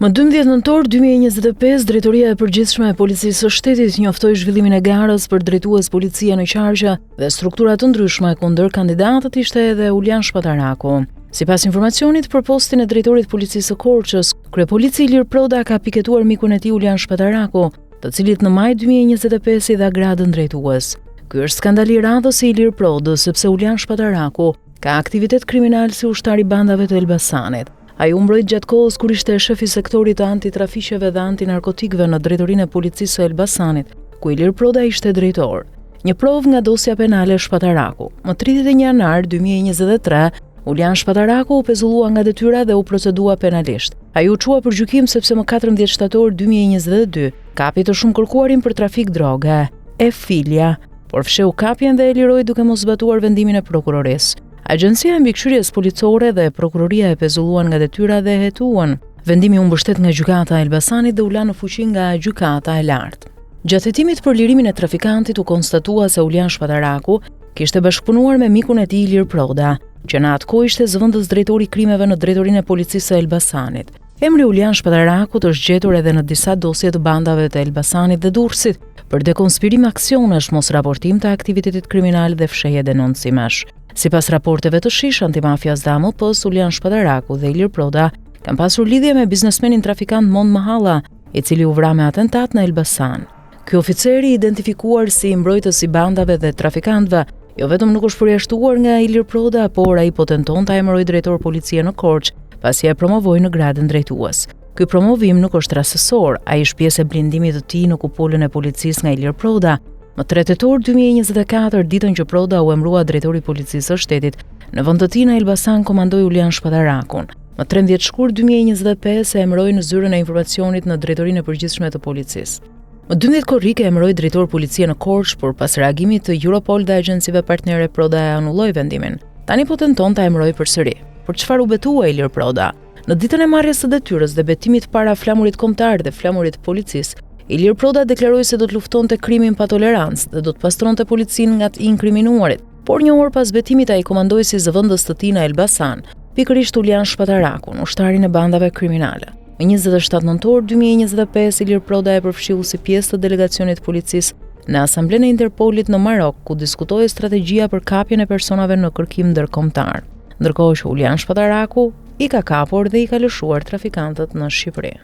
Më 12 nëntor 2025, Drejtoria e Përgjithshme e Policisë së Shtetit njoftoi zhvillimin e garës për drejtues policie në Qarqe dhe struktura të ndryshme kundër kandidatët ishte edhe Ulian Shpataraku. Sipas informacionit për postin e drejtorit policisë së Korçës, kryepolici Ilir Proda ka piketuar mikun e tij Ulian Shpataraku, të cilit në maj 2025 i dha gradën drejtues. Ky është skandali i radhës së Ilir Prodës, sepse Ulian Shpataraku ka aktivitet kriminal si ushtar i bandave të Elbasanit. Ai u mbrojt gjatë kohës kur ishte shefi sektorit të antitrafiqeve dhe antinarkotikëve në drejtorinë e policisë së Elbasanit, ku Ilir Proda ishte drejtor. Një provë nga dosja penale Shpataraku. Më 31 janar 2023, Ulian Shpataraku u pezullua nga detyra dhe u procedua penalisht. Ai u çua për gjykim sepse më 14 shtator 2022 kapi të shumë kërkuarin për trafik droge, filia, por fsheu kapjen dhe e liroi duke mos zbatuar vendimin e prokurorisë. Agjencia e Mbikëqyrjes Policore dhe Prokuroria e pezulluan nga detyra dhe hetuan. Vendimi u mbështet nga gjykata e Elbasanit dhe u la në fuqi nga gjykata e lartë. Gjatë hetimit për lirimin e trafikantit u konstatua se Ulian Shpataraku kishte bashkëpunuar me mikun e tij Ilir Proda, që në atë kohë ishte zëvendës drejtori i krimeve në drejtorinë e policisë së Elbasanit. Emri Ulian Shpatarakut është gjetur edhe në disa dosje të bandave të Elbasanit dhe Durrësit për dekonspirim aksionesh, mos raportim të aktivitetit kriminal dhe fshehje denoncimesh. Sipas raporteve të SHISH Antimafias dhe AMP-s, Ulian Shpataraku dhe Ilir Proda kanë pasur lidhje me biznesmenin trafikant Mond Mahalla, i cili u vra me atentat në Elbasan. Ky oficeri, identifikuar si mbrojtës i bandave dhe trafikantëve, jo vetëm nuk është përjashtuar nga Ilir Proda, por ai po tenton ta emërojë drejtor policie në Korçë, pasi e promovoi në gradën drejtues. Ky promovim nuk është rastësor, ai është pjesë e blindimit të tij në kupolën e policisë nga Ilir Proda. Më 3 tetor 2024, ditën që Proda u emërua drejtori i policisë së shtetit, në vend të tij në Elbasan komandoi Ulian Shpatarakun. Më 13 shkurt 2025 e emëroi në zyrën e informacionit në drejtorinë e përgjithshme të policisë. Më 12 korrik e emëroi drejtor policie në Korçë, por pas reagimit të Europol dhe agjencive partnere, Proda e anulloi vendimin. Tani po tenton ta emërojë përsëri. Por çfarë u betua Ilir Proda? Në ditën e marrjes së detyrës dhe betimit para flamurit kombëtar dhe flamurit të policisë, Ilir Proda deklaroi se do të luftonte krimin pa tolerancë dhe do të pastronte policinë nga të inkriminuarit. Por një orë pas betimit ai komandoi si zëvendës të tij në Elbasan, pikërisht Ulian Shpatarakun, ushtarin e bandave kriminale. Më 27 nëntor 2025, Ilir Proda e përfshiu si pjesë të delegacionit të policisë në Asamblenë e Interpolit në Marok, ku diskutoi strategjia për kapjen e personave në kërkim ndërkombëtar. Ndërkohë që Ulian Shpataraku i ka kapur dhe i ka lëshuar trafikantët në Shqipëri.